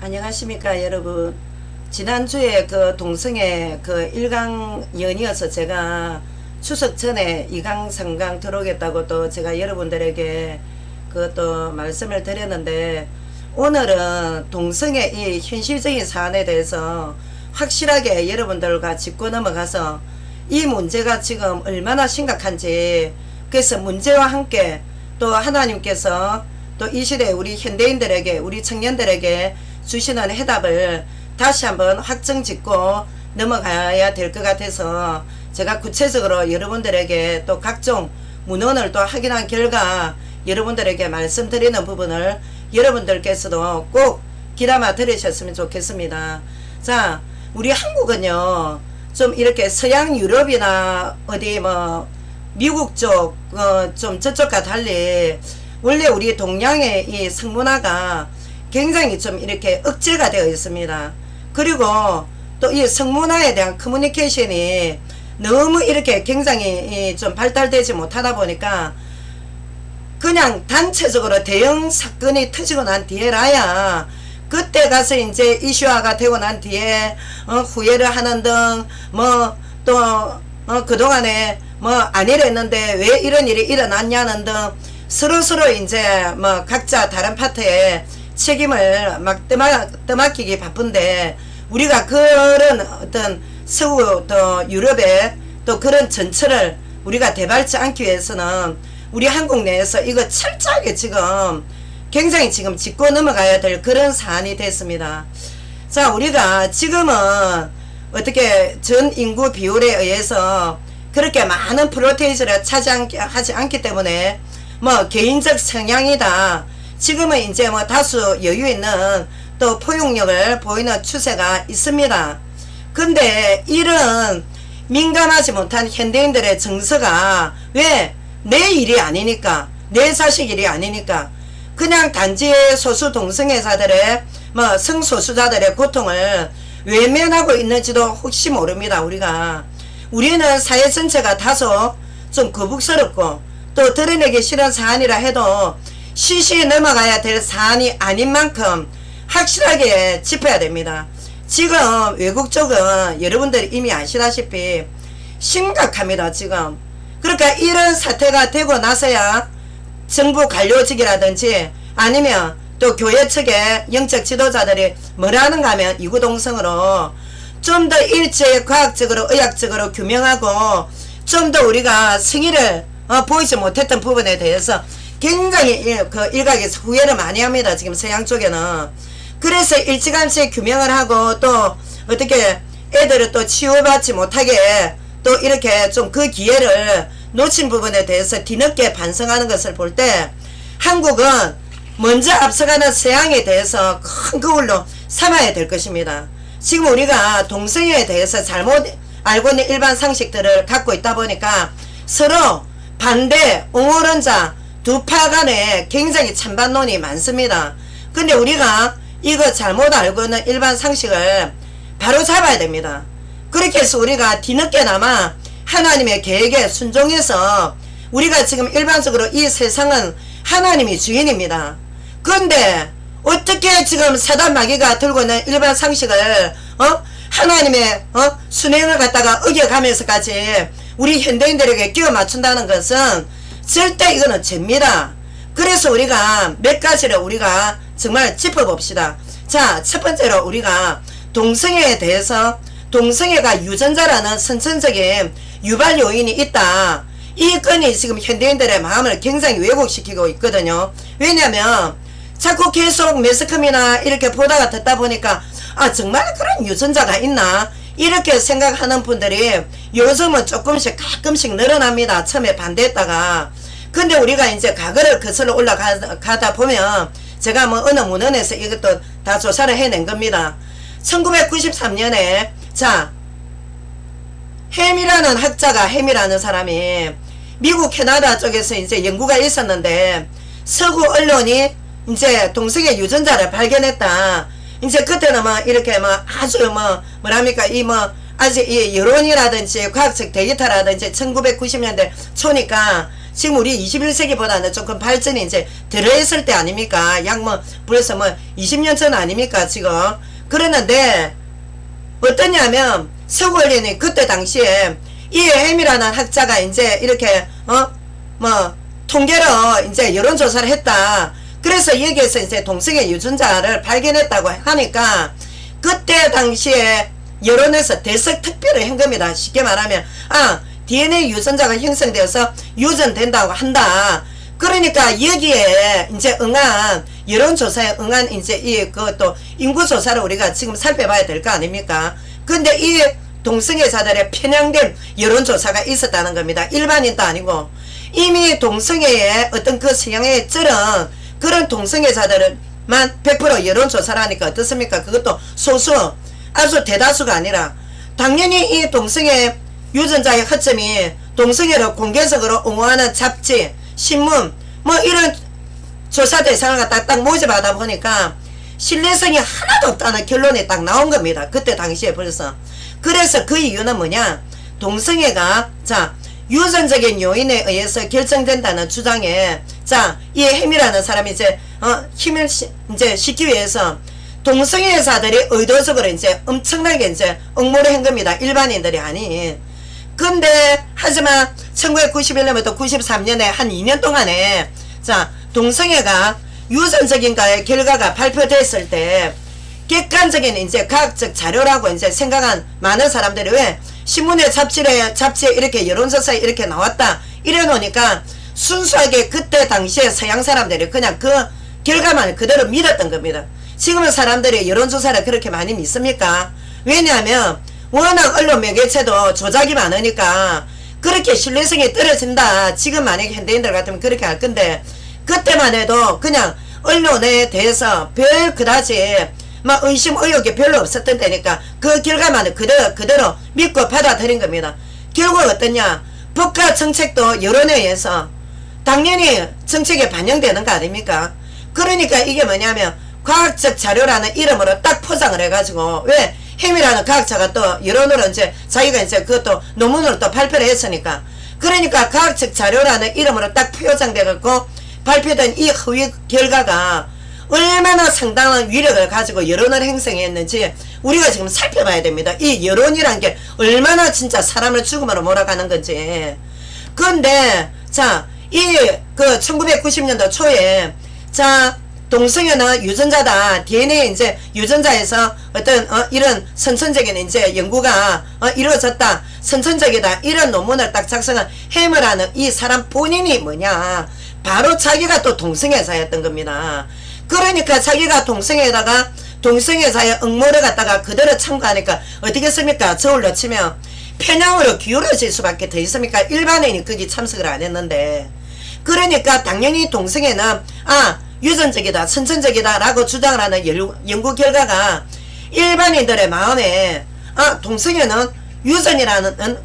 안녕하십니까 여러분. 지난주에 그 동성애 그 1강 연이어서 제가 추석 전에 2강 3강 들어오겠다고 또 제가 여러분들에게 그것도 말씀을 드렸는데, 오늘은 동성애 이 현실적인 사안에 대해서 확실하게 여러분들과 짚고 넘어가서 이 문제가 지금 얼마나 심각한지, 그래서 문제와 함께 또 하나님께서 또 이 시대에 우리 현대인들에게, 우리 청년들에게 주시는 해답을 다시 한번 확정 짓고 넘어가야 될 것 같아서 제가 구체적으로 여러분들에게 또 각종 문헌을 또 확인한 결과 여러분들에게 말씀드리는 부분을 여러분들께서도 꼭 귀담아 들으셨으면 좋겠습니다. 자, 우리 한국은요, 좀 이렇게 서양 유럽이나 어디 뭐 미국 쪽 좀 저쪽과 달리 원래 우리 동양의 이 성문화가 굉장히 좀 이렇게 억제가 되어 있습니다. 그리고 또 이 성문화에 대한 커뮤니케이션이 너무 이렇게 굉장히 좀 발달되지 못하다 보니까 그냥 단체적으로 대형 사건이 터지고 난 뒤에라야 그때 가서 이제 이슈화가 되고 난 뒤에 후회를 하는 등 뭐 또 그동안에 뭐 안 이랬는데 왜 이런 일이 일어났냐는 등 서로 이제 뭐 각자 다른 파트에 책임을 막 떠맡기기 바쁜데, 우리가 그런 어떤 서구 또 유럽의 또 그런 전철을 우리가 되밟지 않기 위해서는 우리 한국 내에서 이거 철저하게 지금 굉장히 지금 짚고 넘어가야 될 그런 사안이 됐습니다. 자, 우리가 지금은 어떻게 전 인구 비율에 의해서 그렇게 많은 프로테이지를 차지하지 않기 때문에 뭐 개인적 성향이다, 지금은 이제 뭐 다수 여유 있는 또 포용력을 보이는 추세가 있습니다. 근데 이런 민감하지 못한 현대인들의 정서가 왜 내 일이 아니니까, 내 자식 일이 아니니까 그냥 단지 소수 동성애자들의 뭐 성소수자들의 고통을 외면하고 있는지도 혹시 모릅니다. 우리는 사회 전체가 다소 좀 거북스럽고 또 드러내기 싫은 사안이라 해도 시시에 넘어가야 될 사안이 아닌 만큼 확실하게 짚어야 됩니다. 지금 외국 쪽은 여러분들이 이미 아시다시피 심각합니다. 지금 그러니까 이런 사태가 되고 나서야 정부 관료직이라든지 아니면 또 교회 측의 영적 지도자들이 뭐라는가 하면 이구동성으로 좀 더 일제히 과학적으로 의학적으로 규명하고 좀 더 우리가 승의를 보이지 못했던 부분에 대해서 굉장히 그 일각에서 후회를 많이 합니다. 지금 서양 쪽에는. 그래서 일찌감치 규명을 하고 또 어떻게 애들을 또 치유받지 못하게 또 이렇게 좀 그 기회를 놓친 부분에 대해서 뒤늦게 반성하는 것을 볼 때 한국은 먼저 앞서가는 서양에 대해서 큰 거울로 삼아야 될 것입니다. 지금 우리가 동성애에 대해서 잘못 알고 있는 일반 상식들을 갖고 있다 보니까 서로 반대, 옹호론자 두 파 간에 굉장히 찬반론이 많습니다. 근데 우리가 이거 잘못 알고 있는 일반 상식을 바로 잡아야 됩니다. 그렇게 해서 우리가 뒤늦게나마 하나님의 계획에 순종해서, 우리가 지금 일반적으로 이 세상은 하나님이 주인입니다. 그런데 어떻게 지금 사단 마귀가 들고 있는 일반 상식을 하나님의 순행을 갖다가 어겨가면서까지 우리 현대인들에게 끼워 맞춘다는 것은 절대 이거는 죄입니다. 그래서 우리가 몇 가지를 우리가 정말 짚어봅시다. 자, 첫 번째로 우리가 동성애에 대해서, 동성애가 유전자라는 선천적인 유발 요인이 있다, 이 건이 지금 현대인들의 마음을 굉장히 왜곡시키고 있거든요. 왜냐면 자꾸 계속 매스컴이나 이렇게 보다가 듣다 보니까 정말 그런 유전자가 있나 이렇게 생각하는 분들이 요즘은 조금씩 가끔씩 늘어납니다. 처음에 반대했다가. 근데 우리가 이제 과거를 거슬러 올라가다 보면 제가 뭐 어느 문헌에서 이것도 다 조사를 해낸 겁니다. 1993년에 자, 햄이라는 사람이 미국 캐나다 쪽에서 이제 연구가 있었는데, 서구 언론이 이제 동성애 유전자를 발견했다. 이제 그때는 뭐 이렇게 뭐 아주 뭐랍니까 이 아직 이 여론이라든지 과학적 데이터라든지 1990년대 초니까 지금 우리 21세기보다는 조금 발전이 이제 들어있을 때 아닙니까? 약 뭐 벌써 뭐 20년 전 아닙니까 지금. 그러는데 어떠냐면 서구언론이 그때 당시에 이 햄이라는 학자가 이제 이렇게 뭐 통계로 이제 여론조사를 했다. 그래서 여기에서 이제 동성애 유전자를 발견했다고 하니까 그때 당시에 여론에서 대석특별을 한 겁니다. 쉽게 말하면 DNA 유전자가 형성되어서 유전된다고 한다. 그러니까 여기에 이제 응한 여론조사에 응한 이제 그것도 인구조사를 우리가 지금 살펴봐야 될 거 아닙니까? 근데 이 동성애자들의 편향된 여론조사가 있었다는 겁니다. 일반인도 아니고 이미 동성애의 어떤 그 성향에 쩔은 그런 동성애자들만 100% 여론조사를 하니까 어떻습니까? 그것도 소수 아주 대다수가 아니라 당연히 이 동성애 유전자의 허점이 동성애를 공개적으로 옹호하는 잡지, 신문 뭐 이런 조사 대상을 갖다 딱 모집하다 보니까 신뢰성이 하나도 없다는 결론이 딱 나온 겁니다. 그때 당시에 벌써. 그래서 그 이유는 뭐냐? 동성애가 유전적인 요인에 의해서 결정된다는 주장에 이 햄이라는 사람이 이제 힘을 이제 싣기 위해서 동성애자들이 의도적으로 이제 엄청나게 이제 응모를 한 겁니다. 일반인들이 아닌. 근데 하지만 1991년부터 93년에 한 2년 동안에 동성애가 유전적인가의 결과가 발표됐을 때 객관적인 이제 과학적 자료라고 이제 생각한 많은 사람들이 왜 신문에 잡지에 이렇게 여론조사에 이렇게 나왔다 이래 놓으니까 순수하게 그때 당시에 서양 사람들이 그냥 그 결과만 그대로 믿었던 겁니다. 지금은 사람들이 여론조사를 그렇게 많이 믿습니까? 왜냐하면 워낙 언론 매개체도 조작이 많으니까 그렇게 신뢰성이 떨어진다. 지금 만약에 현대인들 같으면 그렇게 할 건데 그때만 해도 그냥 언론에 대해서 별 그다지 막 의심 의혹이 별로 없었던 때니까 그 결과만 그대로 믿고 받아들인 겁니다. 결국 어떠냐? 법과 정책도 여론에 의해서 당연히 정책에 반영되는 거 아닙니까? 그러니까 이게 뭐냐면 과학적 자료라는 이름으로 딱 포장을 해가지고 왜 햄이라는 과학자가 또 여론으로 이제 자기가 이제 그것도 논문으로 또 발표를 했으니까 그러니까 과학적 자료라는 이름으로 딱 포장돼갖고 발표된 이 허위 결과가 얼마나 상당한 위력을 가지고 여론을 형성했는지 우리가 지금 살펴봐야 됩니다. 이 여론이란 게 얼마나 진짜 사람을 죽음으로 몰아가는 건지. 그런데 이 그 1990년도 초에 동성애는 유전자다. DNA 이제 유전자에서 어떤 이런 선천적인 이제 연구가 이루어졌다. 선천적이다. 이런 논문을 딱 작성한 햄을 하는 이 사람 본인이 뭐냐? 바로 자기가 또 동성애자였던 겁니다. 그러니까 자기가 동성애에다가 동성애자의 응모를 갖다가 그대로 참고하니까 어떻게 씁니까? 저울로 치면 편향으로 기울어질 수밖에 더 있습니까? 일반인이 거기 참석을 안 했는데. 그러니까 당연히 동성애는 유전적이다, 선천적이다 라고 주장을 하는 연구 결과가 일반인들의 마음에 동성애는 유전이라는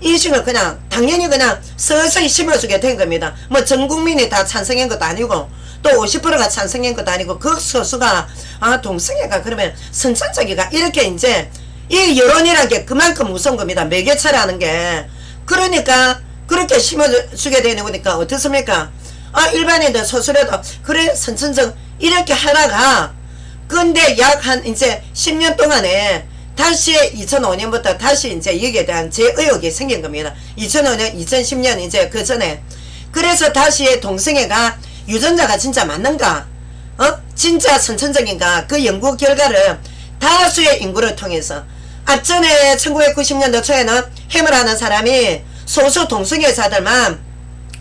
인식을 그냥 당연히 그냥 서서히 심어주게 된 겁니다. 뭐 전 국민이 다 찬성한 것도 아니고 또 50%가 찬성한 것도 아니고 그 소수가 동성애가 그러면 선천적이가 이렇게 이제 이 여론이라는 게 그만큼 무서운 겁니다. 매개체라는 게. 그러니까 그렇게 심어주게 되는 거니까 어떻습니까? 일반인들 소수라도 그래 선천적 이렇게 하다가 근데 약 한 이제 10년 동안에 다시 2005년부터 다시 이제 여기에 대한 재의혹이 생긴 겁니다. 2005년, 2010년 이제 그 전에. 그래서 다시 동성애가 유전자가 진짜 맞는가? 진짜 선천적인가? 그 연구 결과를 다수의 인구를 통해서 앞전에 1990년도 초에는 햄을 하는 사람이 소수 동성애자들만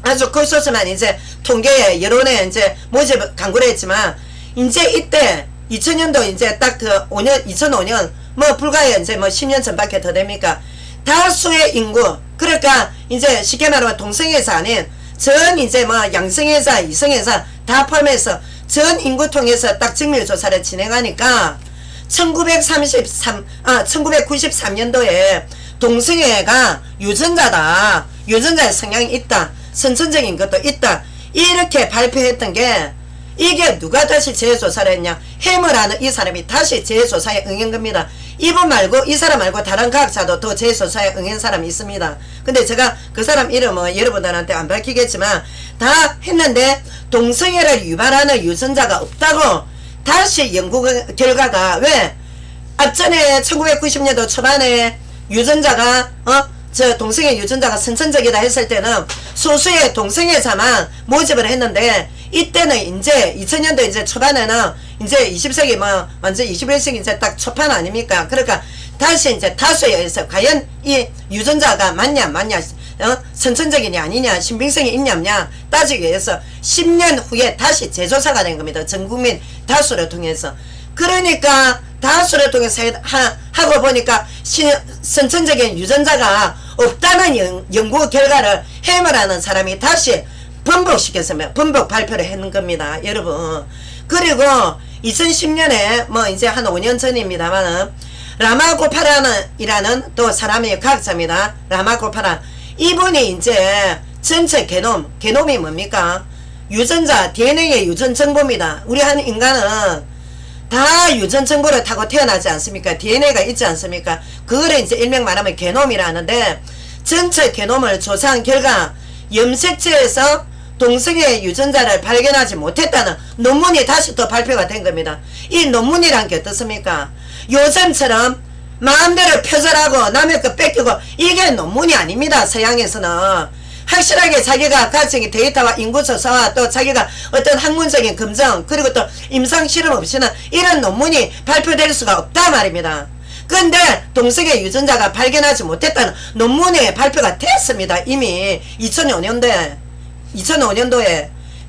아주 그 소수만 이제 통계에 여론에 이제 모집 강구를 했지만 이제 이때 2000년도 이제 딱 그 5년 2005년 뭐 불과해 이제 뭐 10년 전밖에 더 됩니까? 다수의 인구 그러니까 이제 쉽게 말하면 동성애자 아닌 전 이제 뭐 양성애자 이성애자 다 포함해서 전 인구 통해서 딱 증밀 조사를 진행하니까 1993년도에 동성애가 유전자다. 유전자의 성향이 있다. 선천적인 것도 있다. 이렇게 발표했던 게 이게 누가 다시 재조사를 했냐? 해머라는 이 사람이 다시 재조사에 응한 겁니다. 이분 말고 이 사람 말고 다른 과학자도 또 재조사에 응한 사람이 있습니다. 근데 제가 그 사람 이름은 여러분들한테 안 밝히겠지만 다 했는데 동성애를 유발하는 유전자가 없다고 다시 연구 결과가 왜 앞전에 1990년도 초반에 유전자가 저 동성애 유전자가 선천적이다 했을 때는 소수의 동성애자만 모집을 했는데 이때는 이제 2000년도 이제 초반에는 이제 20세기 뭐 완전 21세기 이제 딱 초판 아닙니까? 그러니까 다시 이제 다수에 의해서 과연 이 유전자가 맞냐 선천적이냐 아니냐 신빙성이 있냐 없냐 따지기 위해서 10년 후에 다시 재조사가 된 겁니다. 전국민 다수를 통해서. 그러니까 다수를 통해서 하고 보니까 선천적인 유전자가 없다는 연구 결과를 해머라는 사람이 다시 번복시켰으면 번복 발표를 했는 겁니다. 여러분. 그리고 2010년에 뭐 이제 한 5년 전입니다만은 라마고파란이라는 또 사람의 과학자입니다. 라마고파란. 이분이 이제 전체 게놈이 뭡니까? 유전자, DNA의 유전 정보입니다. 우리 한 인간은 다 유전 정보를 타고 태어나지 않습니까? DNA가 있지 않습니까? 그거를 이제 일명 말하면 게놈이라 하는데 전체 게놈을 조사한 결과 염색체에서 동성애 유전자를 발견하지 못했다는 논문이 다시 또 발표가 된 겁니다. 이 논문이란 게 어떻습니까? 요즘처럼 마음대로 표절하고 남의 거 뺏기고 이게 논문이 아닙니다. 서양에서는 확실하게 자기가 가진 데이터와 인구조사와 또 자기가 어떤 학문적인 검증 그리고 또 임상실험 없이는 이런 논문이 발표될 수가 없다 말입니다. 근데 동성애 유전자가 발견하지 못했다는 논문이 발표가 됐습니다. 이미 2005년도에.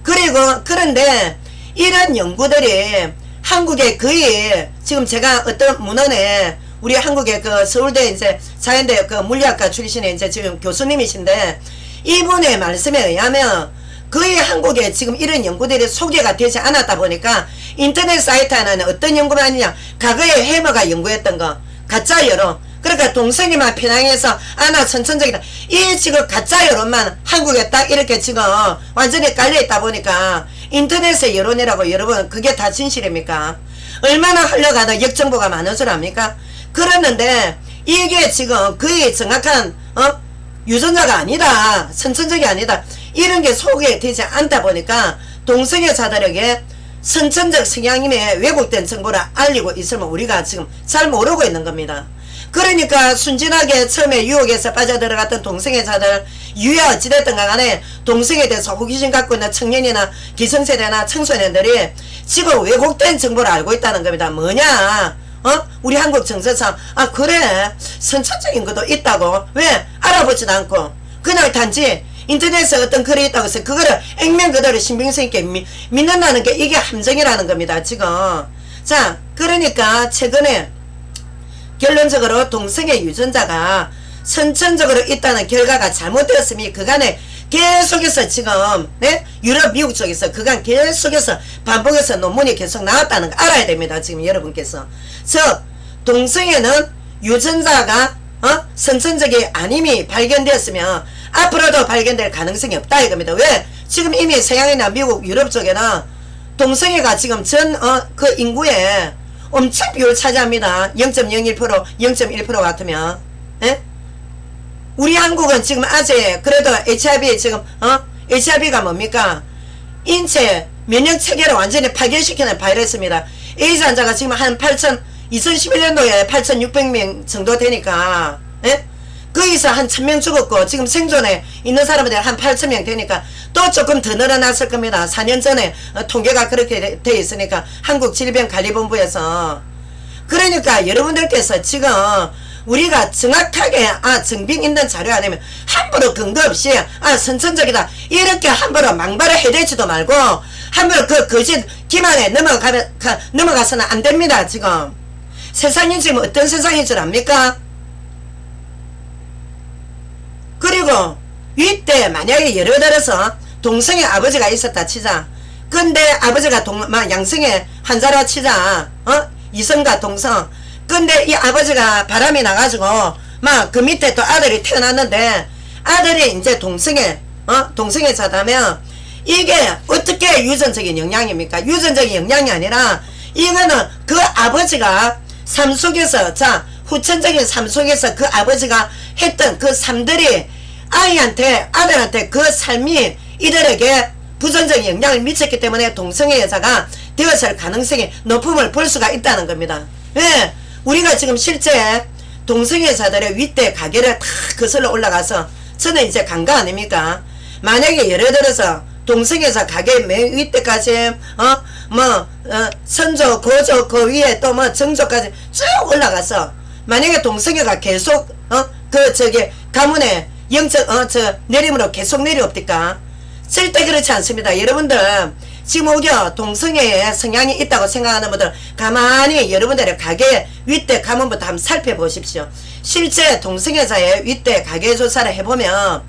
그리고 그런데 이런 연구들이 한국에 거의 지금 제가 어떤 문헌에 우리 한국의 그 서울대 이제 자연대 그 물리학과 출신의 이제 지금 교수님이신데 이분의 말씀에 의하면 거의 한국에 지금 이런 연구들이 소개가 되지 않았다 보니까 인터넷 사이트 하나는 어떤 연구가 아니냐 과거에 해머가 연구했던 거 가짜 여론 그러니까 동성애만 편향해서 나 선천적이다 이 지금 가짜 여론만 한국에 딱 이렇게 지금 완전히 깔려있다 보니까 인터넷의 여론이라고 여러분 그게 다 진실입니까? 얼마나 흘러가는 역정보가 많은 줄 압니까? 그랬는데 이게 지금 거의 정확한 유전자가 아니다 선천적이 아니다 이런 게 소개되지 않다 보니까 동성애자들에게 선천적 성향임에 왜곡된 정보를 알리고 있으면 우리가 지금 잘 모르고 있는 겁니다. 그러니까 순진하게 처음에 유혹에서 빠져들어갔던 동성애자들 유야 어찌됐든가 간에 동성애에 대해서 호기심 갖고 있는 청년이나 기성세대나 청소년들이 지금 왜곡된 정보를 알고 있다는 겁니다. 뭐냐 우리 한국 정서상 그래 선천적인 것도 있다고 왜 알아보지도 않고 그냥 단지 인터넷에 어떤 글이 있다고 해서 그거를 액면 그대로 신빙성 있게 믿는다는 게 이게 함정이라는 겁니다. 지금 자 그러니까 최근에 결론적으로 동성애 유전자가 선천적으로 있다는 결과가 잘못되었으니 그간에 계속해서 지금 유럽 미국 쪽에서 그간 계속해서 반복해서 논문이 계속 나왔다는 거 알아야 됩니다. 지금 여러분께서 즉 동성애는 유전자가 선천적이 아님이 발견되었으면 앞으로도 발견될 가능성이 없다 이겁니다. 왜? 지금 이미 서양이나 미국 유럽 쪽에는 동성애가 지금 그 인구에 엄청 비율 차지합니다. 0.01% 0.1% 같으면 우리 한국은 지금 아직 그래도 HIV 지금 HIV가 뭡니까? 인체 면역 체계를 완전히 파괴시키는 바이러스입니다. 에이즈 환자가 지금 한 2011년도에 8,600명 정도 되니까 거기서 한 1000명 죽었고 지금 생존에 있는 사람들 한 8,000명 되니까 또 조금 더 늘어났을 겁니다. 4년 전에 통계가 그렇게 돼 있으니까 한국질병관리본부에서. 그러니까 여러분들께서 지금 우리가 정확하게 증빙 있는 자료 아니면 함부로 근거 없이 선천적이다 이렇게 함부로 망발을 해대지도 말고 함부로 그 거짓 기만에 넘어가서는 안 됩니다. 지금 세상이 지금 어떤 세상인 줄 압니까? 그리고 이때 만약에 예를 들어서 동성애 아버지가 있었다 치자. 근데 아버지가 양성애 환자라 치자. 이성과 동성. 근데 이 아버지가 바람이 나가지고 막 그 밑에 또 아들이 태어났는데 아들이 이제 동성애자다면 이게 어떻게 유전적인 영향입니까? 유전적인 영향이 아니라 이거는 그 아버지가 삶 속에서 자 후천적인 삶 속에서 그 아버지가 했던 그 삶들이 아들한테 그 삶이 이들에게 부정적인 영향을 미쳤기 때문에 동성애 여자가 되었을 가능성이 높음을 볼 수가 있다는 겁니다. 왜? 우리가 지금 실제 동성애 여자들의 윗대 가게를 다 거슬러 올라가서 저는 이제 간 거 아닙니까? 만약에 예를 들어서 동성애 여자 가게 맨 윗대까지 선조 고조 그 위에 또 뭐 정조까지 쭉 올라가서 만약에 동성애가 계속 가문의 영적 내림으로 계속 내려옵니까? 절대 그렇지 않습니다. 여러분들 지금 오히려 동성애에 성향이 있다고 생각하는 분들 가만히 여러분들의 가게 윗대 가문부터 한번 살펴보십시오. 실제 동성애자의 윗대 가게 조사를 해보면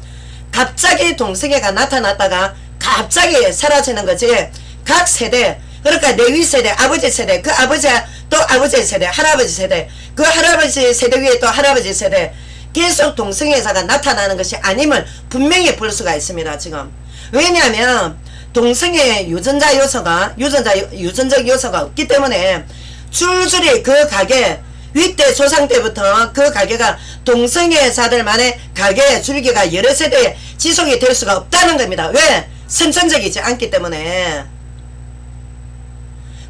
갑자기 동성애가 나타났다가 갑자기 사라지는 거지. 각 세대 그러니까 내 윗세대 아버지 세대 그 아버지 또 아버지 세대 할아버지 세대 그 할아버지 세대 위에 또 할아버지 세대 계속 동성애자가 나타나는 것이 아님을 분명히 볼 수가 있습니다. 지금 왜냐하면 동성애 유전자 요소가 유전적 요소가 없기 때문에 줄줄이 그 가게 윗대 조상 때부터 그 가게가 동성애자들만의 가게의 줄기가 여러 세대에 지속이 될 수가 없다는 겁니다. 왜? 선천적이지 않기 때문에.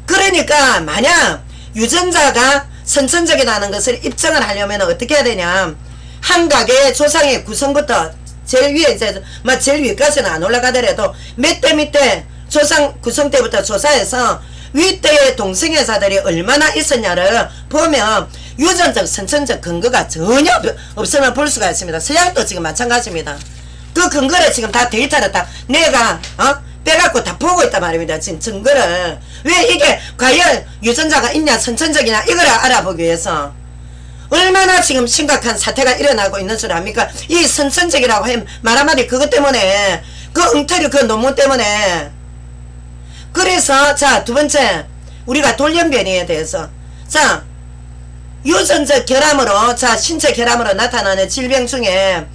그러니까 만약 유전자가 선천적이라는 것을 입증을 하려면 어떻게 해야 되냐, 한 가게의 조상의 구성부터 제일 위에 이제 제일 위까지는 안 올라가더라도 밑대 조상 구성 때부터 조사해서 윗대의 동성애자들이 얼마나 있었냐를 보면 유전적 선천적 근거가 전혀 없음을 볼 수가 있습니다. 서양도 지금 마찬가지입니다. 그 근거를 지금 다 데이터를 다 내가 빼갖고 다 보고 있단 말입니다. 지금 증거를. 왜 이게 과연 유전자가 있냐 선천적이냐 이걸 알아보기 위해서 얼마나 지금 심각한 사태가 일어나고 있는 줄 압니까? 이 선천적이라고 말 한마디 그것 때문에 그 엉터리 그 논문 때문에. 그래서 자 두번째 우리가 돌연변이에 대해서 자 유전적 결함으로 자 신체 결함으로 나타나는 질병 중에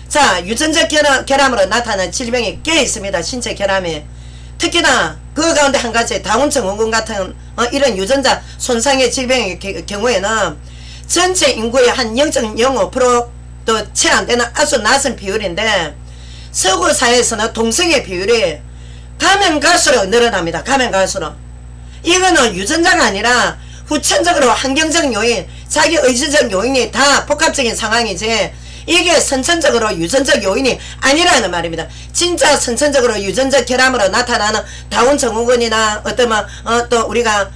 자 유전적 결함으로 나타나는 질병이 꽤 있습니다. 신체 결함이. 특히나 그 가운데 한 가지 다운증후군 같은 이런 유전자 손상의 질병의 경우에는 전체 인구의 한 0.05%도 채 안 되는 아주 낮은 비율인데 서구 사회에서는 동성애 비율이 가면 갈수록 늘어납니다. 가면 갈수록. 이거는 유전자가 아니라 후천적으로 환경적 요인, 자기 의지적 요인이 다 복합적인 상황이지 이게 선천적으로 유전적 요인이 아니라는 말입니다. 진짜 선천적으로 유전적 결함으로 나타나는 다운 증후군이나 어떤 또 우리가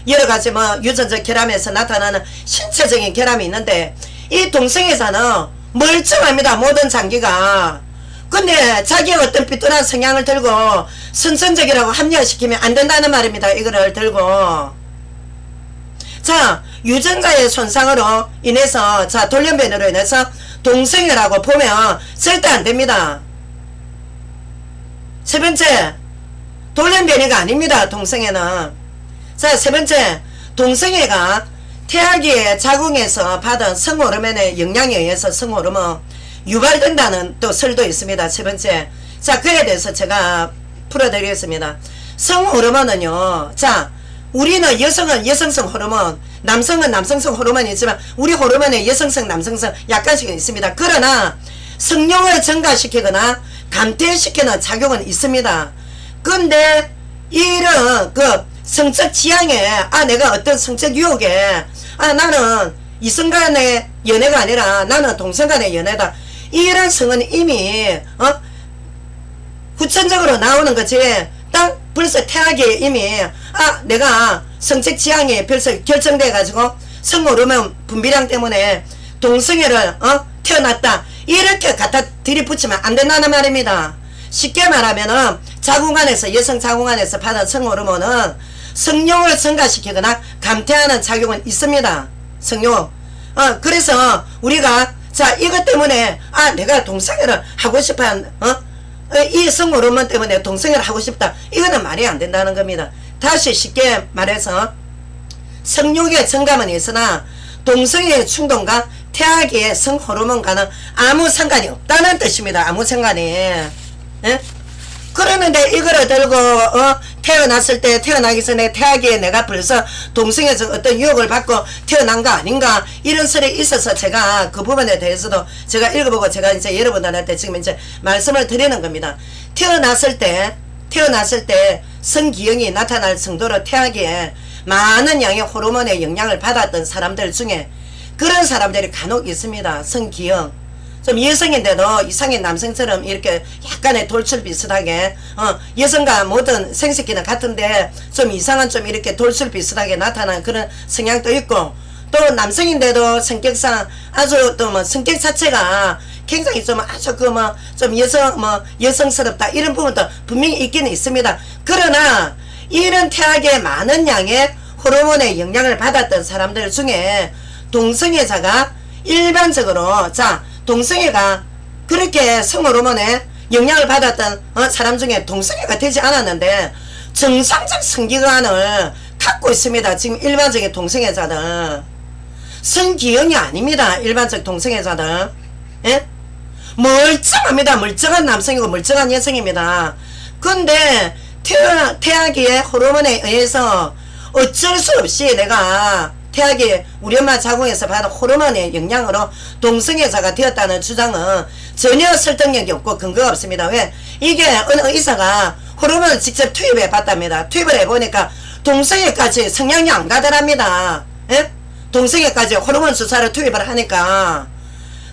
여러 가지 유전적 결함에서 나타나는 신체적인 결함이 있는데 이 동성애자는 멀쩡합니다. 모든 장기가. 근데 자기의 어떤 삐뚤한 성향을 들고 선천적이라고 합리화시키면 안 된다는 말입니다. 이거를 들고. 자, 유전자의 손상으로 인해서 자 돌연변이로 인해서 동성애라고 보면 절대 안 됩니다. 세 번째, 돌연변이가 아닙니다. 동성애는. 자, 세 번째, 동성애가 태아기의 자궁에서 받은 성호르몬의 영향에 의해서 성호르몬 유발된다는 또 설도 있습니다. 세 번째. 자, 그에 대해서 제가 풀어드리겠습니다. 성호르몬은요, 자, 우리는 여성은 여성성 호르몬, 남성은 남성성 호르몬이 있지만 우리 호르몬에 여성성 남성성 약간씩은 있습니다. 그러나 성욕을 증가시키거나 감퇴시키는 작용은 있습니다. 근데 이런 그 성적 지향에 내가 어떤 성적 유혹에 나는 이성 간의 연애가 아니라 나는 동성 간의 연애다, 이런 성은 이미 후천적으로 나오는 거지. 딱 벌써 태아기에 이미 내가 성적 지향이 벌써 결정돼 가지고 성호르몬 분비량 때문에 동성애를 태어났다, 이렇게 갖다 들이붙이면 안 된다는 말입니다. 쉽게 말하면은 자궁 안에서 여성 자궁 안에서 받은 성호르몬은 성욕을 증가시키거나 감퇴하는 작용은 있습니다. 성욕. 그래서 우리가 자 이것 때문에 내가 동성애를 하고 싶어한 이 성호르몬 때문에 동성애를 하고 싶다, 이거는 말이 안 된다는 겁니다. 다시 쉽게 말해서 성욕의 증감은 있으나 동성애의 충동과 태아기의 성호르몬과는 아무 상관이 없다는 뜻입니다. 아무 상관이. 예? 그러는데 이거를 들고 태어났을 때 태어나기 전에 태아기에 내가 벌써 동성에서 어떤 유혹을 받고 태어난 거 아닌가 이런 설이 있어서 제가 그 부분에 대해서도 제가 읽어보고 제가 이제 여러분들한테 지금 이제 말씀을 드리는 겁니다. 태어났을 때 성기형이 나타날 정도로 태아기에 많은 양의 호르몬의 영향을 받았던 사람들 중에 그런 사람들이 간혹 있습니다. 성기형 좀 여성인데도 이상인 남성처럼 이렇게 약간의 돌출 비슷하게 여성과 모든 생식기는 같은데 좀 이상한 좀 이렇게 돌출 비슷하게 나타나는 그런 성향도 있고 또 남성인데도 성격상 아주 또 뭐 성격 자체가 굉장히 좀 아주 좀 여성스럽다 이런 부분도 분명히 있기는 있습니다. 그러나 이런 태아기에 많은 양의 호르몬의 영향을 받았던 사람들 중에 동성애자가 일반적으로 동성애가 그렇게 성호르몬에 영향을 받았던 사람 중에 동성애가 되지 않았는데 정상적 성기관을 갖고 있습니다. 지금 일반적인 동성애자들 성기형이 아닙니다. 일반적 동성애자들 예? 멀쩡합니다. 멀쩡한 남성이고 멀쩡한 여성입니다. 근데 태아기의 호르몬에 의해서 어쩔 수 없이 내가 태아기 우리 엄마 자궁에서 받은 호르몬의 영향으로 동성애자가 되었다는 주장은 전혀 설득력이 없고 근거가 없습니다. 왜? 이게 어느 의사가 호르몬을 직접 투입해 봤답니다. 투입을 해보니까 동성애까지 성향이 안 가더랍니다. 예? 동성애까지 호르몬 주사를 투입을 하니까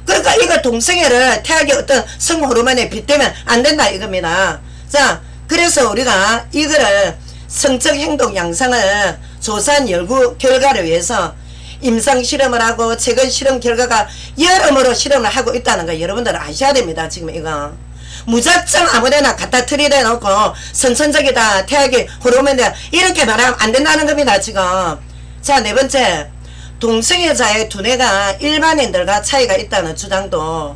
그러니까 이거 동성애를 태아기 어떤 성호르몬에 빗대면 안 된다 이겁니다. 자, 그래서 우리가 이거를 성적 행동 양상을 조사한 연구 결과를 위해서 임상 실험을 하고 최근 실험 결과가 여러모로 실험을 하고 있다는 거 여러분들 아셔야 됩니다. 지금 이거 무작정 아무데나 갖다 들이대 놓고 선천적이다 태아기 호르몬이다 이렇게 말하면 안 된다는 겁니다. 지금 자, 네 번째 동성애자의 두뇌가 일반인들과 차이가 있다는 주장도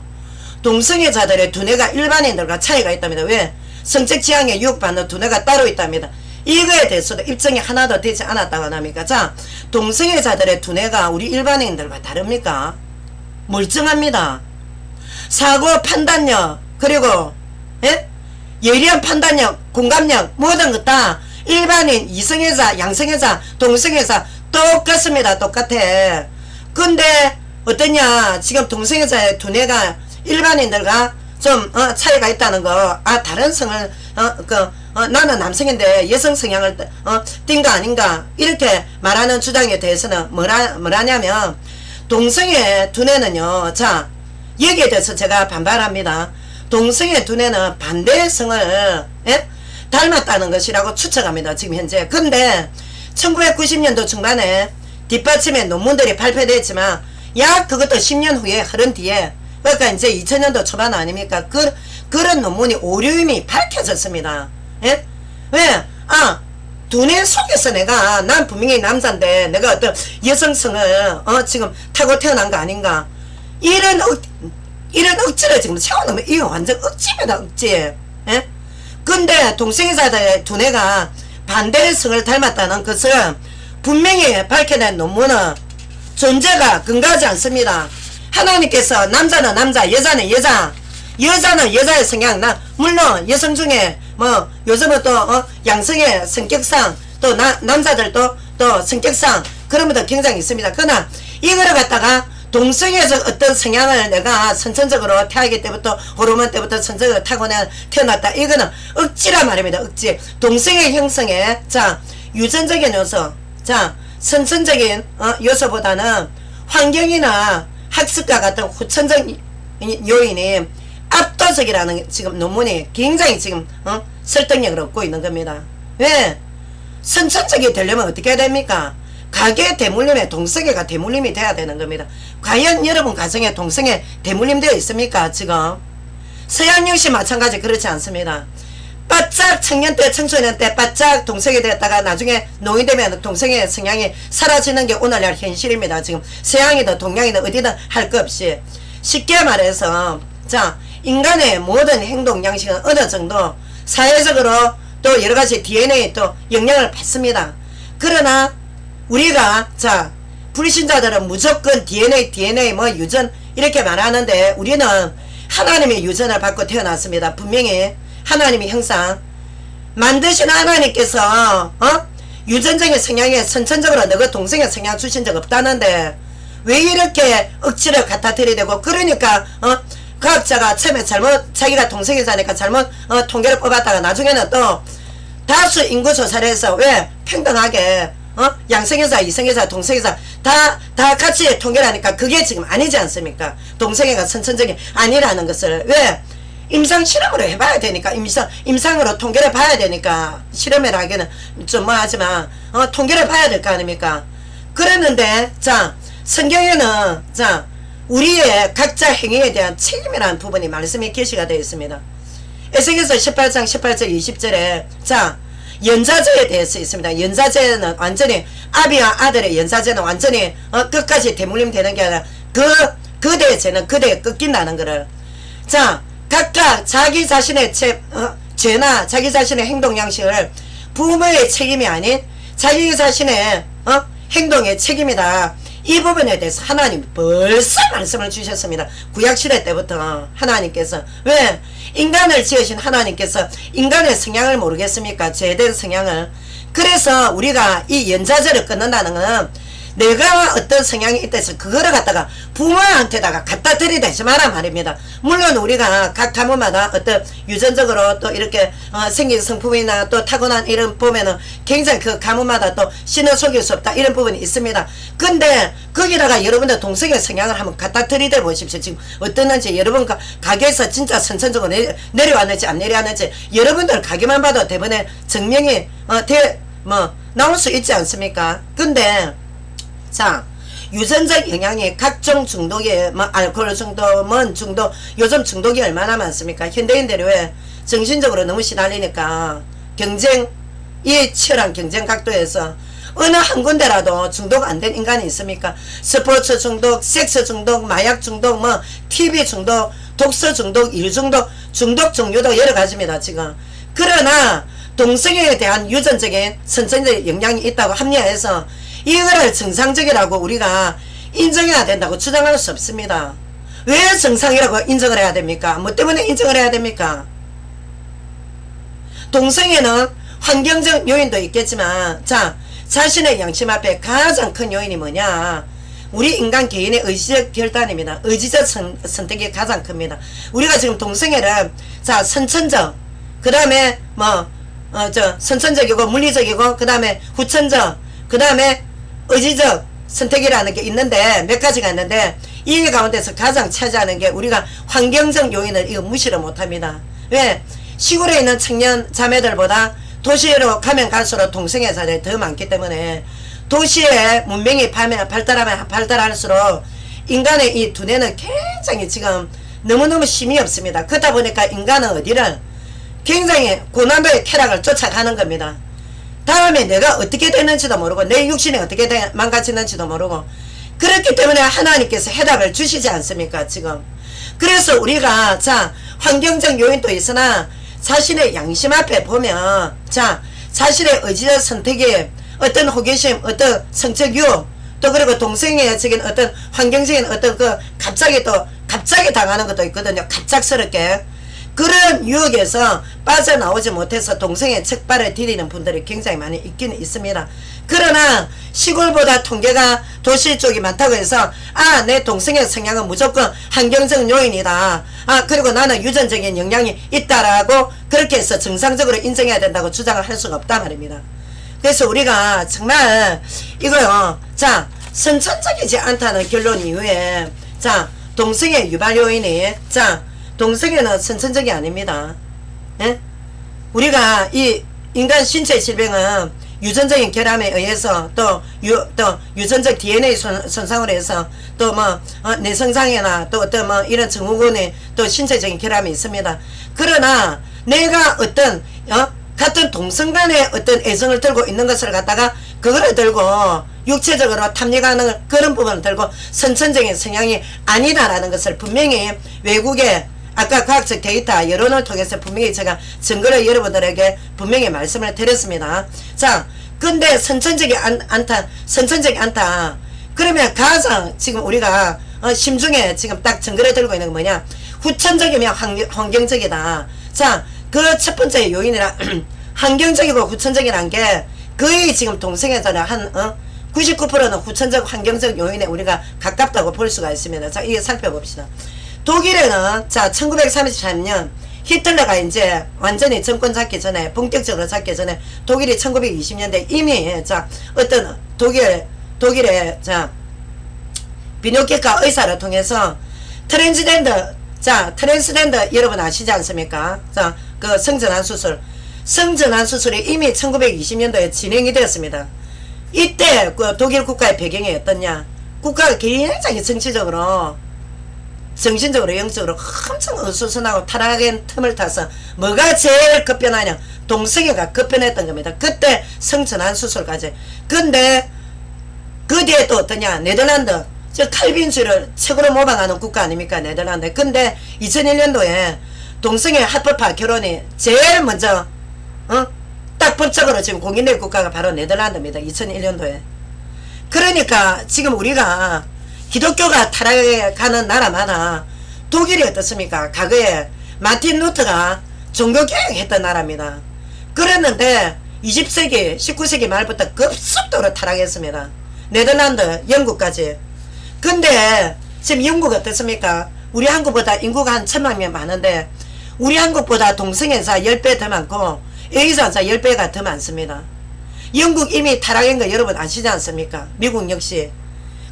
동성애자들의 두뇌가 일반인들과 차이가 있답니다. 왜? 성적 지향에 유혹받는 두뇌가 따로 있답니다. 이거에 대해서도 입증이 하나도 되지 않았다고 합니까? 자, 동성애자들의 두뇌가 우리 일반인들과 다릅니까? 멀쩡합니다. 사고 판단력 그리고 예리한 판단력 공감력 모든 것 다 일반인 이성애자 양성애자 동성애자 똑같습니다. 똑같아. 근데 어떠냐 지금 동성애자의 두뇌가 일반인들과 좀 차이가 있다는 거 다른 성을 나는 남성인데 여성 성향을 띈 거 아닌가 이렇게 말하는 주장에 대해서는 뭐라냐면 동성애 두뇌는요 자 여기에 대해서 제가 반발합니다. 동성애 두뇌는 반대의 성을 닮았다는 것이라고 추측합니다. 지금 현재. 근데 1990년도 중반에 뒷받침의 논문들이 발표됐지만 약 그것도 10년 후에 흐른 뒤에 그러니까 이제 2000년도 초반 아닙니까? 그런 논문이 오류임이 밝혀졌습니다. 예? 왜? 두뇌 속에서 난 분명히 남자인데 내가 어떤 여성성을 지금 타고 태어난 거 아닌가? 이런 억지를 지금 세워놓으면 이거 완전 억지입니다. 억지. 예? 근데 동성애자들의 두뇌가 반대의 성을 닮았다는 것을 분명히 밝혀낸 논문은 존재가 근거하지 않습니다. 하나님께서 남자는 남자 여자는 여자 여자는 여자의 성향 물론 여성 중에 요즘은 또 양성의 성격상 또 남자들도 또 성격상 그런 분들 굉장히 있습니다. 그러나 이거를 갖다가 동성애에서 어떤 성향을 내가 선천적으로 태아기 때부터 호르몬 때부터 선천적으로 태어났다 이거는 억지란 말입니다. 억지. 동성애 형성에 유전적인 요소 선천적인 요소보다는 환경이나 학습과 같은 후천적 요인이 압도적이라는 지금 논문이 굉장히 지금 설득력을 얻고 있는 겁니다. 왜? 선천적이 되려면 어떻게 해야 됩니까? 가계 대물림에 동성애가 대물림이 돼야 되는 겁니다. 과연 여러분 가정에 동성애 대물림 되어 있습니까? 지금 서양 역시 마찬가지 그렇지 않습니다. 바짝 청년 때 청소년 때 바짝 동성애 되었다가 나중에 노인 되면 동성애 성향이 사라지는 게 오늘날 현실입니다. 지금 서양이든 동양이든 어디든 할 것 없이 쉽게 말해서 인간의 모든 행동 양식은 어느 정도 사회적으로 또 여러가지 DNA 또 영향을 받습니다. 그러나 우리가 불신자들은 무조건 DNA 유전 이렇게 말하는데 우리는 하나님의 유전을 받고 태어났습니다. 분명히 하나님의 형상 만드신 하나님께서 유전적인 성향에 선천적으로 너가 동성애 성향 주신 적 없다는데 왜 이렇게 억지로 갖다 들이대고 그러니까 과학자가 처음에 잘못 자기가 동성애자니까 잘못 통계를 뽑았다가 나중에는 또 다수 인구 조사를 해서 왜 평등하게 양성애자, 이성애자, 동성애자 다 같이 통계를 하니까 그게 지금 아니지 않습니까? 동성애가 선천적인 아니라는 것을 왜 임상 실험으로 해봐야 되니까 임상으로 통계를 봐야 되니까 실험을 하기는 좀 뭐하지만 통계를 봐야 될 거 아닙니까? 그랬는데 자 성경에는 자 우리의 각자 행위에 대한 책임이라는 부분이 말씀이 게시가 되어 있습니다. 에스겔서 18장 18절 20절에 자 연자제에 대해서 있습니다. 연자제는 완전히 아비와 아들의 연자제는 완전히 끝까지 대물림 되는 게 아니라 그 대제는 그대에 꺾인다는 거를 자 각각 자기 자신의 죄나 자기 자신의 행동 양식을 부모의 책임이 아닌 자기 자신의 행동의 책임이다. 이 부분에 대해서 하나님 벌써 말씀을 주셨습니다. 구약시대 때부터 하나님께서 왜 인간을 지으신 하나님께서 인간의 성향을 모르겠습니까? 죄된 성향을. 그래서 우리가 이 연자제를 끊는다는 것은 내가 어떤 성향이 있다 해서 그거를 갖다가 부모한테다가 갖다 들이대지 마라 말입니다. 물론 우리가 각 가문마다 어떤 유전적으로 또 이렇게 생긴 성품이나 또 타고난 이런 보면은 굉장히 그 가문마다 또 신을 속일 수 없다 이런 부분이 있습니다. 근데 거기다가 여러분들 동성애 성향을 한번 갖다 들이대 보십시오. 지금 어떠는지 여러분 가게에서 진짜 선천적으로 내려왔는지 안 내려왔는지 여러분들 가게만 봐도 대부분의 증명이 나올 수 있지 않습니까? 근데 자 유전적 영향이 각종 중독에 알코올 중독, 먼 중독 요즘 중독이 얼마나 많습니까? 현대인들이 왜 정신적으로 너무 시달리니까 경쟁 이 치열한 경쟁 각도에서 어느 한 군데라도 중독 안 된 인간이 있습니까? 스포츠 중독, 섹스 중독, 마약 중독, TV 중독, 독서 중독, 일 중독, 중독 종류도 여러 가지입니다 지금. 그러나 동성애에 대한 유전적인 선천적 영향이 있다고 합리화해서 이거를 정상적이라고 우리가 인정해야 된다고 주장할 수 없습니다. 왜 정상이라고 인정을 해야 됩니까? 뭐 때문에 인정을 해야 됩니까? 동성애는 환경적 요인도 있겠지만 자 자신의 양심 앞에 가장 큰 요인이 뭐냐? 우리 인간 개인의 의지적 결단입니다. 의지적 선택이 가장 큽니다. 우리가 지금 동성애를 자 선천적 그 다음에 선천적이고 물리적이고 그 다음에 후천적 그 다음에 의지적 선택이라는 게 있는데 몇 가지가 있는데 이 가운데서 가장 차지하는 게 우리가 환경적 요인을 이거 무시를 못합니다. 왜? 시골에 있는 청년 자매들보다 도시로 가면 갈수록 동성애자들이 더 많기 때문에 도시의 문명이 발달하면 발달할수록 인간의 이 두뇌는 굉장히 지금 너무너무 힘이 없습니다. 그러다 보니까 인간은 어디를 굉장히 고난도의 쾌락을 쫓아가는 겁니다. 다음에 내가 어떻게 되는지도 모르고 내 육신이 어떻게 망가지는지도 모르고 그렇기 때문에 하나님께서 해답을 주시지 않습니까 지금. 그래서 우리가 자 환경적 요인도 있으나 자신의 양심 앞에 보면 자 자신의 의지적 선택이 어떤 호기심 어떤 성적 유혹 또 그리고 동성애적인 어떤 환경적인 어떤 갑자기 당하는 것도 있거든요. 갑작스럽게 그런 유혹에서 빠져나오지 못해서 동성애 척발을 디디는 분들이 굉장히 많이 있긴 있습니다. 그러나 시골보다 통계가 도시 쪽이 많다고 해서 내 동성애 성향은 무조건 환경적 요인이다. 그리고 나는 유전적인 영향이 있다라고 그렇게 해서 정상적으로 인정해야 된다고 주장을 할 수가 없단 말입니다. 그래서 우리가 정말 이거요. 자 선천적이지 않다는 결론 이후에 자 동성애 유발 요인이 자 동성애는 선천적이 아닙니다. 예? 우리가 이 인간 신체 질병은 유전적인 결함에 의해서 또 유전적 DNA 손상으로 해서 또 내성장애나 또 어떤 이런 증후군의 또 신체적인 결함이 있습니다. 그러나 내가 어떤 같은 동성 간의 어떤 애정을 들고 있는 것을 갖다가 그거를 들고 육체적으로 탐닉하는 그런 부분을 들고 선천적인 성향이 아니다라는 것을 분명히 외국의 아까 과학적 데이터 여론을 통해서 분명히 제가 증거를 여러분들에게 분명히 말씀을 드렸습니다. 자, 근데 선천적이 않다. 그러면 가장 지금 우리가 심중에 지금 딱 증거를 들고 있는 건 뭐냐? 후천적이면 환경적이다. 자, 그 첫 번째 요인이라 환경적이고 후천적이란 게 거의 지금 동성애자는 한 99%는 후천적 환경적 요인에 우리가 가깝다고 볼 수가 있습니다. 자, 이게 살펴봅시다. 독일에는 자 1933년 히틀러가 이제 완전히 정권 잡기 전에 본격적으로 잡기 전에 독일이 1920년대 이미 자 어떤 독일의 자 비뇨기과 의사를 통해서 트랜스젠더 여러분 아시지 않습니까? 자 그 성전환 수술이 이미 1920년도에 진행이 되었습니다. 이때 그 독일 국가의 배경이 어떻냐? 국가가 굉장히 정치적으로 정신적으로 영적으로 엄청 어수선하고 타락한 틈을 타서 뭐가 제일 급변하냐? 동성애가 급변했던 겁니다. 그때 성전환 수술까지. 근데 그 뒤에 또 어떠냐? 네덜란드 저 칼빈주의를 최고로 모방하는 국가 아닙니까? 네덜란드. 근데 2001년도에 동성애 합법화 결혼이 제일 먼저 딱 법적으로 지금 공인된 국가가 바로 네덜란드입니다. 2001년도에. 그러니까 지금 우리가 기독교가 타락해가는 나라마다 독일이 어떻습니까? 과거에 마틴 루터가 종교개혁했던 나라입니다. 그랬는데 20세기 19세기 말부터 급속도로 타락했습니다. 네덜란드 영국까지. 근데 지금 영국 어떻습니까? 우리 한국보다 인구가 한 1000만 명 많은데 우리 한국보다 동성애자 10배 더 많고 A자자 10배가 더 많습니다. 영국 이미 타락한 거 여러분 아시지 않습니까? 미국 역시.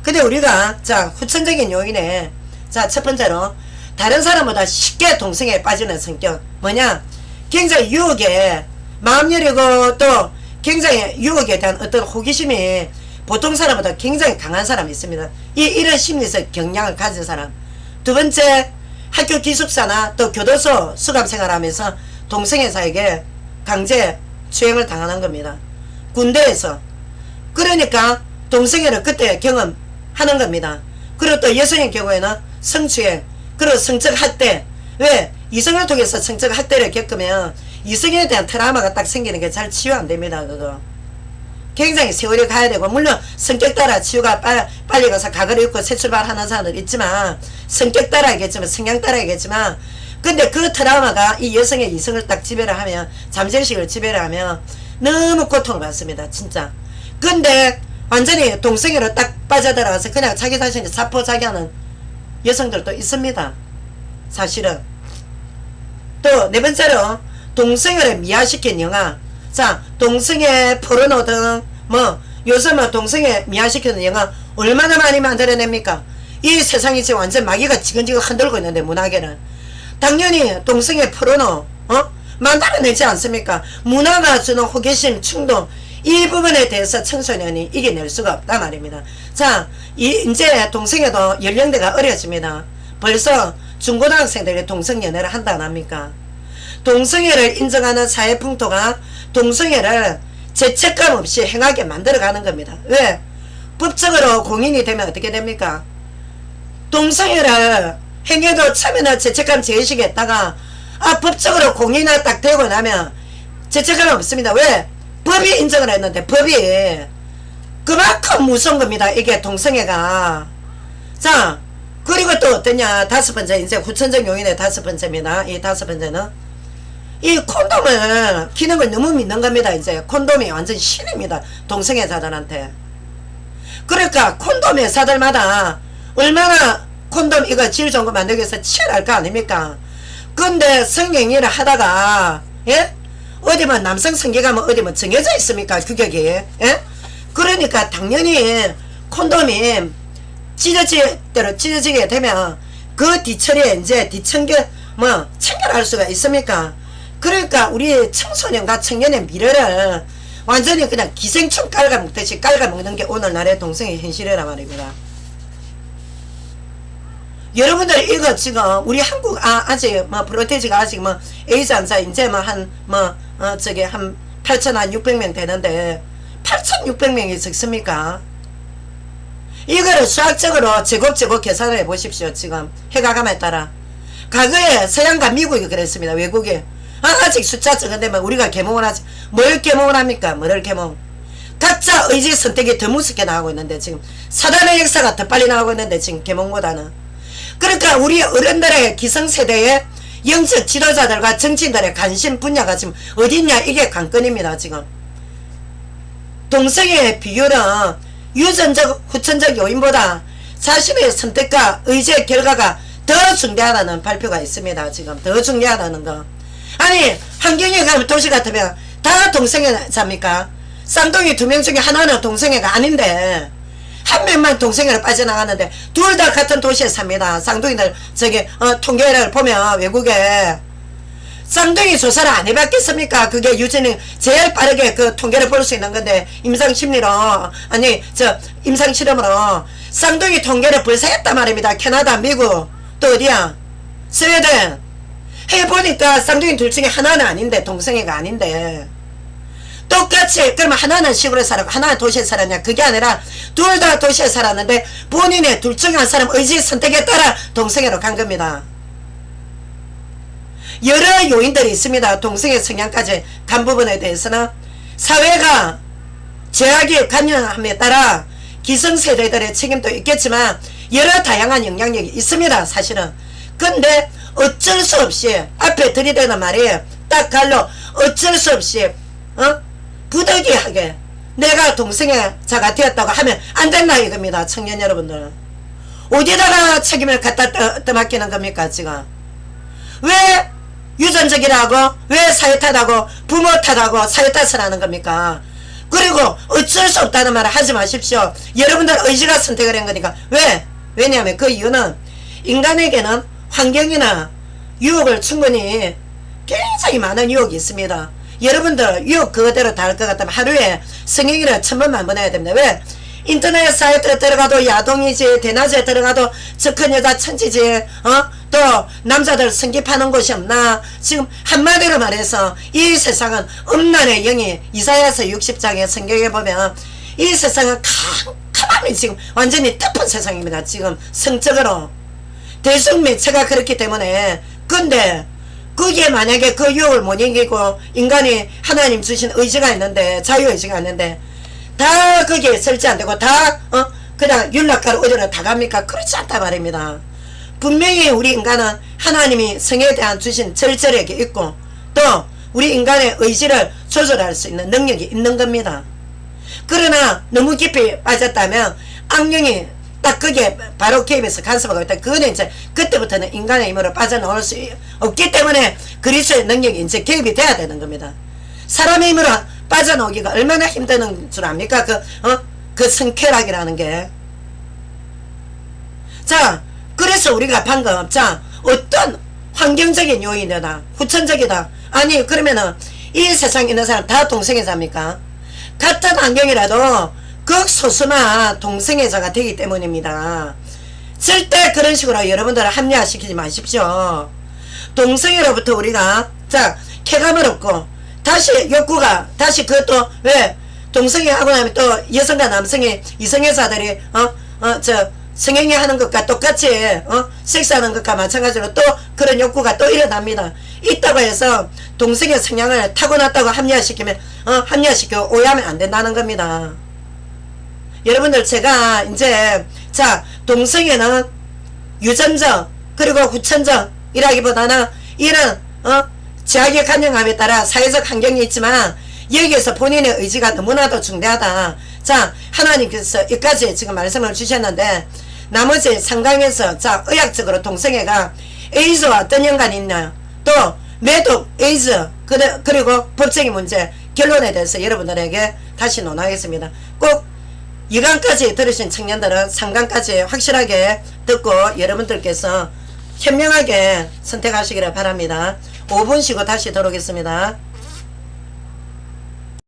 근데 우리가 자 후천적인 요인에 자 첫 번째로 다른 사람보다 쉽게 동성애에 빠지는 성격 뭐냐? 굉장히 유혹에 마음 여리고 또 굉장히 유혹에 대한 어떤 호기심이 보통 사람보다 굉장히 강한 사람이 있습니다. 이런 심리적 경향을 가진 사람. 두 번째, 학교 기숙사나 또 교도소 수감생활하면서 동성애자에게 강제 추행을 당하는 겁니다. 군대에서. 그러니까 동성애를 그때 경험하는 겁니다. 그리고 또 여성의 경우에는 성추행, 그리고 성적 학대. 왜? 이성을 통해서 성적 학대를 겪으면 이성에 대한 트라우마가 딱 생기는 게 잘 치유 안 됩니다. 그거. 굉장히 세월이 가야 되고 물론 성격 따라 치유가 빨리 가서 가거리 있고 새 출발하는 사람들 있지만 성격 따라야겠지만 성향 따라야겠지만 근데 그 트라우마가 이 여성의 이성을 딱 지배를 하면 잠재의식을 지배를 하면 너무 고통을 받습니다. 진짜. 근데 완전히 동성애로 딱 빠져들어가서 그냥 자기 자신이 자포자기하는 여성들도 있습니다. 사실은. 또 네 번째로 동성애를 미화시킨 영화. 자, 동성애 포르노 등 뭐 요즘은 동성애 미화시키는 영화 얼마나 많이 만들어냅니까? 이 세상이 지금 완전 마귀가 지근지근 흔들고 있는데 문화계는 당연히 동성애 포르노 만들어내지 않습니까? 문화가 주는 호기심, 충동 이 부분에 대해서 청소년이 이겨낼 수가 없다 말입니다. 자, 이제 동성애도 연령대가 어려집니다. 벌써 중고등학생들이 동성연애를 한다 안 합니까? 동성애를 인정하는 사회 풍토가 동성애를 죄책감 없이 행하게 만들어가는 겁니다. 왜? 법적으로 공인이 되면 어떻게 됩니까? 동성애를 행해도 처음에는 죄책감 제의식에 했다가 법적으로 공인이 딱 되고 나면 죄책감 없습니다. 왜? 법이 인정을 했는데 법이 그만큼 무서운 겁니다. 이게 동성애가. 자, 그리고 또 어떠냐? 다섯 번째, 이제 후천적 요인의 다섯 번째입니다. 이 다섯 번째는 이 콘돔을 기능을 너무 믿는 겁니다. 이제 콘돔이 완전 신입니다. 동성애자들한테. 그러니까 콘돔 회사들마다 얼마나 콘돔 이거 질 좋은 거 만들기 위해서 치열할 거 아닙니까? 근데 성행위를 하다가 예? 어디면 남성 성기가 어디면 정해져 있습니까? 규격이. 예? 그러니까 당연히 콘돔이 찢어지게 되면 그 뒤처리에 이제 뒤청결 청결할 수가 있습니까? 그러니까 우리 청소년과 청년의 미래를 완전히 그냥 기생충 깔아먹듯이 깔아먹는 게 오늘날의 동성애 현실이란 말입니다. 여러분들 이거 지금 우리 한국 아직 프로테지가 아직 A자인자 이제 한 8,600명 되는데 8,600명이 적습니까? 이거를 수학적으로 제곱 계산을 해보십시오. 지금 해가감에 따라. 과거에 서양과 미국이 그랬습니다. 외국에. 아직 숫자 적은데면 우리가 계몽을 하지. 뭘 계몽을 합니까? 뭐를 계몽? 각자 의지 선택이 더 무섭게 나가고 있는데 지금 사단의 역사가 더 빨리 나가고 있는데 지금 계몽보다는. 그러니까 우리 어른들의 기성세대의 영적 지도자들과 정치인들의 관심 분야가 지금 어딨냐, 이게 관건입니다. 지금 동성애의 비율은 유전적 후천적 요인보다 자신의 선택과 의지의 결과가 더 중요하다는 발표가 있습니다. 지금 더 중요하다는 거. 아니 환경에 가면 도시 같으면 다 동성애자입니까? 쌍둥이 2명 중에 하나는 동성애가 아닌데 한 명만 동성애로 빠져나가는데 둘 다 같은 도시에 삽니다. 쌍둥이들 저기 통계를 보면 외국에 쌍둥이 조사를 안 해봤겠습니까? 그게 유전이 제일 빠르게 그 통계를 볼 수 있는 건데 임상심리로 아니 저 임상실험으로 쌍둥이 통계를 벌써 했단 말입니다. 캐나다, 미국 또 어디야? 스웨덴 해보니까 쌍둥이 둘 중에 하나는 아닌데 동성애가 아닌데 똑같이 그러면 하나는 시골에 살았고 하나는 도시에 살았냐? 그게 아니라 둘 다 도시에 살았는데 본인의 둘 중에 한 사람 의지 선택에 따라 동성애로 간 겁니다. 여러 요인들이 있습니다. 동성애 성향까지 간 부분에 대해서는 사회가 제약이 관여함에 따라 기성세대들의 책임도 있겠지만 여러 다양한 영향력이 있습니다. 사실은. 근데 어쩔 수 없이 앞에 들이대는 말이 딱 갈로 어쩔 수 없이 부득이하게 내가 동성애자가 되었다고 하면 안 된다 이겁니다. 청년 여러분들. 어디다가 책임을 갖다 떠맡기는 겁니까 지금. 왜 유전적이라고 왜 사회 탓하고 부모 탓하고 사회 탓을 하는 겁니까? 그리고 어쩔 수 없다는 말을 하지 마십시오. 여러분들 의지가 선택을 한 거니까. 왜? 왜냐하면 그 이유는 인간에게는 환경이나 유혹을 충분히 굉장히 많은 유혹이 있습니다. 여러분들 유혹 그거대로 다 할 것 같다면 하루에 성형이를 1000번만 해야 됩니다. 왜? 인터넷 사이트에 들어가도 야동이지, 대낮에 들어가도 저 큰 여자 천지지, 또 남자들 성기파는 곳이 없나. 지금 한마디로 말해서 이 세상은 음란의 영이 이사야서 60장에 성경에 보면 이 세상은 캄캄함이 지금 완전히 덮은 세상입니다. 지금 성적으로 대중매체가 그렇기 때문에. 근데 그게 만약에 그 유혹을 못 이기고 인간이 하나님 주신 의지가 있는데 자유의지가 있는데 다 거기에 설치 안 되고 다 그냥 윤락가로 어디로 다 갑니까? 그렇지 않단 말입니다. 분명히 우리 인간은 하나님이 성에 대한 주신 절절하게 있고 또 우리 인간의 의지를 조절할 수 있는 능력이 있는 겁니다. 그러나 너무 깊이 빠졌다면 악령이 딱 그게 바로 개입해서 간섭하고 있다. 그거는 이제 그때부터는 인간의 힘으로 빠져나올 수 없기 때문에 그리스도의 능력이 이제 개입이 돼야 되는 겁니다. 사람의 힘으로 빠져나오기가 얼마나 힘드는 줄 압니까? 그 성쾌락이라는 게. 자, 그래서 우리가 방금, 자, 어떤 환경적인 요인이다, 후천적이다. 아니, 그러면은, 이 세상에 있는 사람 다 동성애자입니까? 같은 환경이라도 극소수만 동성애자가 되기 때문입니다. 절대 그런 식으로 여러분들을 합리화시키지 마십시오. 동성애로부터 우리가, 자, 쾌감을 얻고, 다시 욕구가 다시 그것도 왜 동성애 하고 나면 또 여성과 남성의 이성애자들이 성행위 하는 것과 똑같이 섹스하는 것과 마찬가지로 또 그런 욕구가 또 일어납니다. 있다고 해서 동성애 성향을 타고났다고 합리화시키면 합리화시켜 오해하면 안 된다는 겁니다. 여러분들 제가 이제 자 동성애는 유전적 그리고 후천적이라기보다는 이런 제약의 관념함에 따라 사회적 환경이 있지만 여기에서 본인의 의지가 너무나도 중대하다. 자 하나님께서 여기까지 지금 말씀을 주셨는데 나머지 상강에서 자 의학적으로 동성애가 에이즈와 어떤 연관이 있나요? 또 매독, 에이즈 그리고 법적인 문제 결론에 대해서 여러분들에게 다시 논하겠습니다. 꼭 2강까지 들으신 청년들은 3강까지 확실하게 듣고 여러분들께서 현명하게 선택하시기를 바랍니다. 5분 쉬고 다시 돌아오겠습니다.